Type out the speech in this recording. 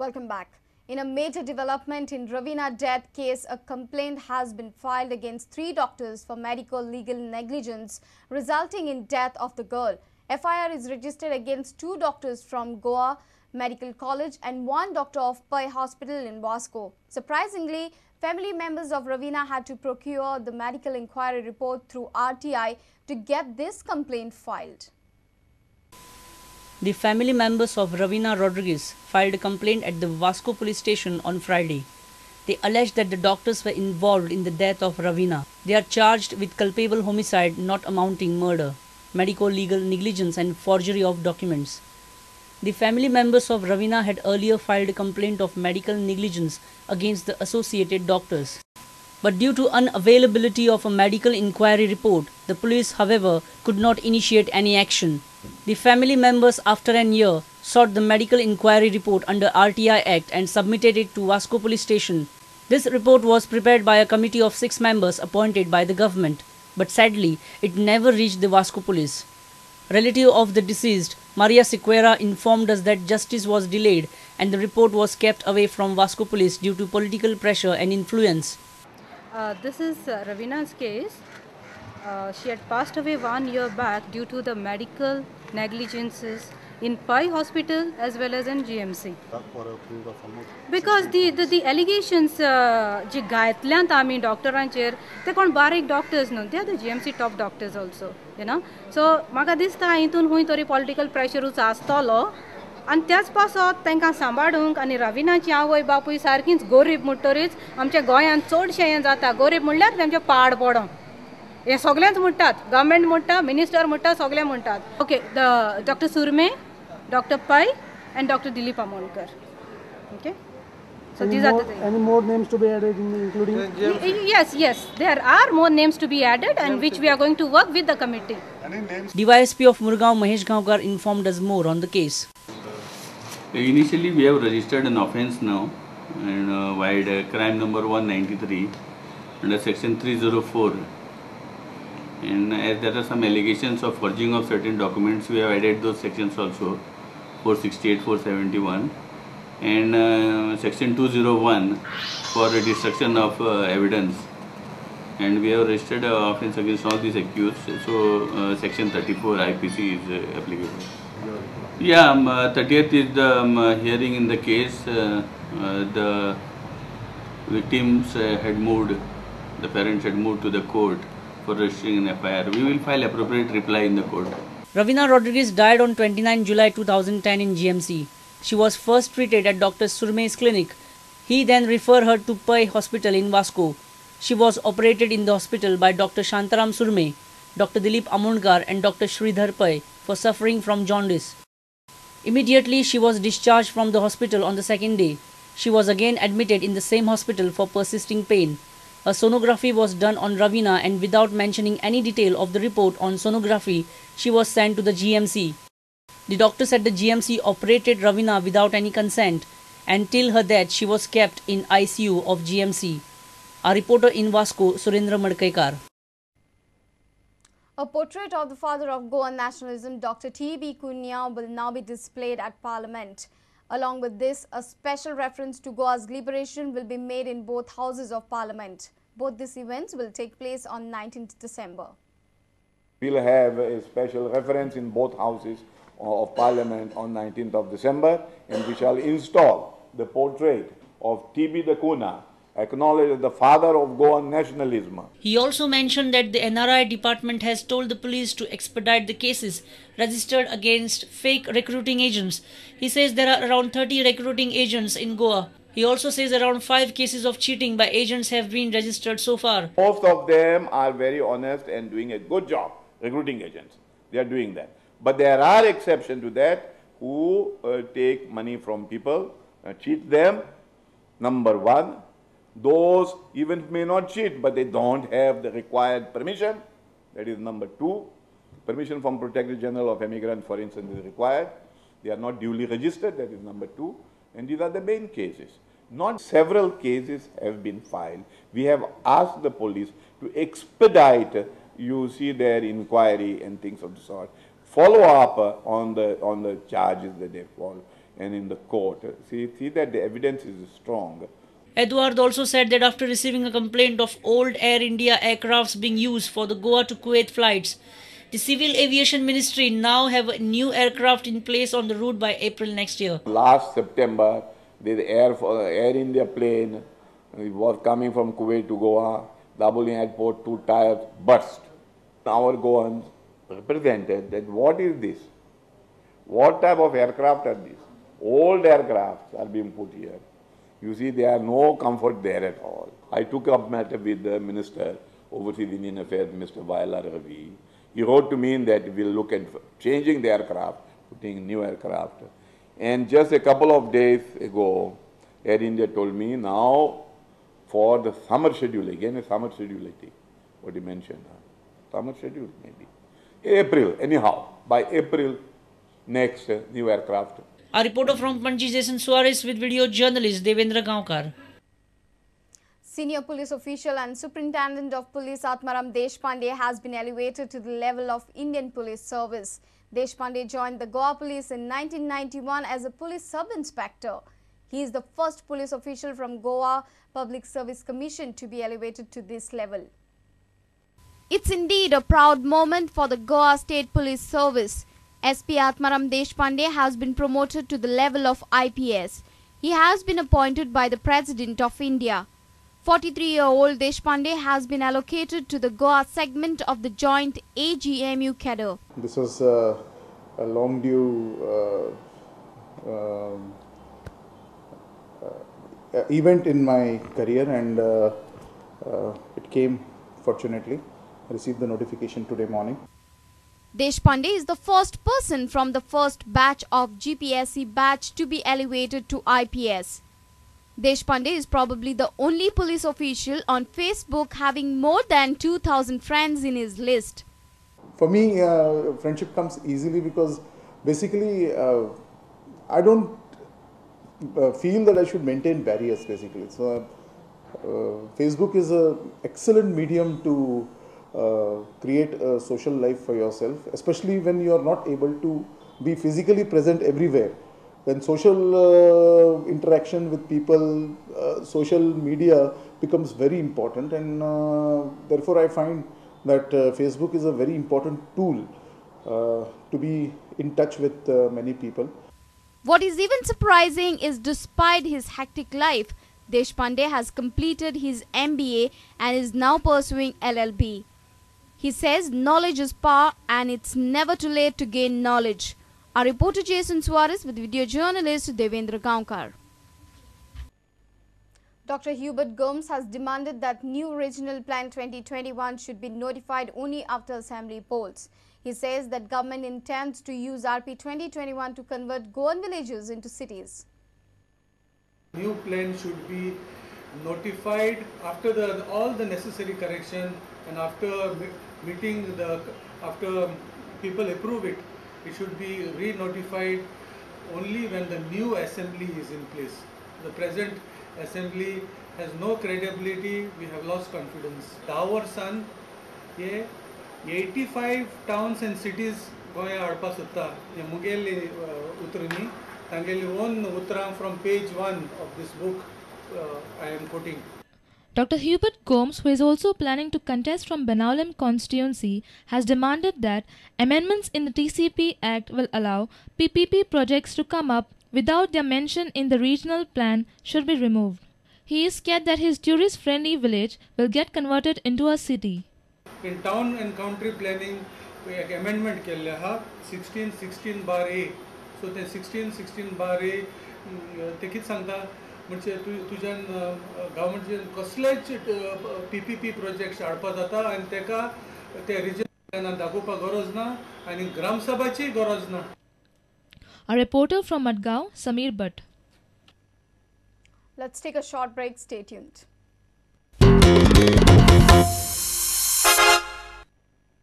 Welcome back. In a major development in Ravina death case, a complaint has been filed against 3 doctors for medical legal negligence resulting in death of the girl. FIR is registered against 2 doctors from Goa Medical College and 1 doctor of Pai Hospital in Vasco. Surprisingly, family members of Ravina had to procure the medical inquiry report through RTI to get this complaint filed. The family members of Ravina Rodriguez filed a complaint at the Vasco police station on Friday. They alleged that the doctors were involved in the death of Ravina. They are charged with culpable homicide not amounting murder, medico legal negligence and forgery of documents. The family members of Ravina had earlier filed a complaint of medical negligence against the associated doctors. But due to unavailability of a medical inquiry report, the police, however, could not initiate any action. The family members, after an year, sought the medical inquiry report under RTI Act and submitted it to Vasco police station. This report was prepared by a committee of 6 members appointed by the government, but sadly, it never reached the Vasco police. Relative of the deceased, Maria Sequeira, informed us that justice was delayed and the report was kept away from Vasco police due to political pressure and influence. This is Ravina's case. She had passed away 1 year back due to the medical negligences in Pai Hospital as well as in GMC. Because the allegations जे गायतल्यान आमी डॉक्टरांचेर ते कोण बारीक doctors न्हू, they are the GMC top doctors also, you know. So म्हाका दिसता हितून हुंय तरी political प्रेशरूच आसतलो आनी त्याच पासत तांकां सांबाळूंक आनी रविनाची आवय बापूय सारकींच गरीब म्हणटरीच आमच्या गोंयांत चडशें हें जाता गरीब म्हणल्यार तेंचें पाड पडों हे सगळेंच म्हणटात गव्हर्मेंट म्हणटा मिनिस्टर म्हणटा सगळे म्हणटात ओके डॉक्टर सुरमे डॉक्टर पै and Dr. Dilip Amolkar. Okay. So these are the things. Any more names to be added including? Yes. There are more names to be added and which we are going to work with the committee. DYSP of Murgaon Mahesh Gaonkar informed us more on the case. Initially we have registered an offence now and via crime number 193 under section 304. And as there are some allegations of forging of certain documents, we have added those sections also, 468, 471 and section 201 for destruction of evidence. And we have registered offence against all these accused, so section 34 IPC is applicable. Yeah, 30th is the hearing in the case. The victims had moved, the parents had moved to the court for registering an FIR. We will file appropriate reply in the court. Ravina Rodriguez died on 29 July 2010 in GMC. She was first treated at Dr. Surme's clinic. He then referred her to Pai Hospital in Vasco. She was operated in the hospital by Dr. Shantaram Surme, Dr. Dilip Amolkar and Dr. Sridhar Pai for suffering from jaundice. Immediately she was discharged from the hospital on the second day. She was again admitted in the same hospital for persisting pain. A sonography was done on Ravina and without mentioning any detail of the report on sonography, she was sent to the GMC. The doctors at the GMC operated Ravina without any consent and till her death she was kept in ICU of GMC. Our reporter in Vasco, Surendra Madkaikar. A portrait of the father of Goan nationalism, Dr. T.B. Kunya, will now be displayed at Parliament. Along with this, a special reference to Goa's liberation will be made in both houses of Parliament. Both these events will take place on 19th December. We'll have a special reference in both houses of Parliament on 19th of December, and we shall install the portrait of T.B. Kuna, acknowledged as the father of Goan nationalism. He also mentioned that the NRI department has told the police to expedite the cases registered against fake recruiting agents. He says there are around 30 recruiting agents in Goa. He also says around 5 cases of cheating by agents have been registered so far. Most of them are very honest and doing a good job, recruiting agents. They are doing that. But there are exceptions to that who take money from people, cheat them, number one. Those even may not cheat, but they don't have the required permission. That is number two. Permission from Protector General of Immigrants, for instance, is required. They are not duly registered. That is number two. And these are the main cases. Not several cases have been filed. We have asked the police to expedite, you see, their inquiry and things of the sort. Follow up on the charges that they fall. and in the court. See that the evidence is strong. Edward also said that after receiving a complaint of old Air India aircrafts being used for the Goa to Kuwait flights, the Civil Aviation Ministry now have a new aircraft in place on the route by April next year. Last September, the Air India plane was coming from Kuwait to Goa. Daboli airport, 2 tires burst. Our Goans represented that what is this? What type of aircraft are these? Old aircrafts are being put here. You see, there are no comfort there at all. I took up matter with the Minister, Overseas Indian Affairs, Mr. Ravi. He wrote to me that we'll look at changing the aircraft, putting new aircraft. And just a couple of days ago, Air India told me now for the summer schedule, again a summer schedule I think, what he mentioned. Summer schedule maybe. April, anyhow, by April next new aircraft. A reporter from Panji, Jason Suarez, with video journalist Devendra Gaonkar. Senior police official and Superintendent of Police Atmaram Deshpande has been elevated to the level of Indian Police Service. Deshpande joined the Goa Police in 1991 as a police sub-inspector. He is the first police official from Goa Public Service Commission to be elevated to this level. It's indeed a proud moment for the Goa State Police Service. SP Atmaram Deshpande has been promoted to the level of IPS. He has been appointed by the President of India. 43-year-old Deshpande has been allocated to the Goa segment of the joint AGMU cadre. This was a long due event in my career, and it came fortunately. I received the notification today morning. Deshpande is the first person from the first batch of GPSC batch to be elevated to IPS. Deshpande is probably the only police official on Facebook having more than 2,000 friends in his list. For me, friendship comes easily because basically I don't feel that I should maintain barriers basically. So Facebook is an excellent medium to create a social life for yourself, especially when you are not able to be physically present everywhere. Then social interaction with people, social media becomes very important, and therefore I find that Facebook is a very important tool to be in touch with many people. What is even surprising is despite his hectic life, Deshpande has completed his MBA and is now pursuing LLB. He says knowledge is power and it's never too late to gain knowledge. Our reporter Jason Suarez with video journalist Devendra Gaonkar. Dr. Hubert Gomes has demanded that new Regional Plan 2021 should be notified only after assembly polls. He says that government intends to use RP 2021 to convert Goan villages into cities. New plan should be notified after all the necessary correction, and after after people approve it. It should be re-notified only when the new assembly is in place. The present assembly has no credibility, we have lost confidence. Our son, 85 towns and cities Goya Arpa Sutta, Mugeli Utruni, Tangeli one Utram from page 1 of this book I am quoting. Dr. Hubert Gomes, who is also planning to contest from Benaulim constituency, has demanded that amendments in the TCP Act will allow PPP projects to come up without their mention in the regional plan should be removed. He is scared that his tourist-friendly village will get converted into a city. In town and country planning, we have amendment केले हा 16/16/A. So the 16/16/A ते कित सांगता म्हणजे तुझ्यान गव्हर्नमेंटचे कसलेच PPP projects हाडपा जाता आनी तेका ते रिजनल प्लॅनान दाखोवपाक गरज ना आनी ग्रामसभाची गरज ना. A reporter from Madgaon, Samir Bhatt. Let's take a short break. Stay tuned.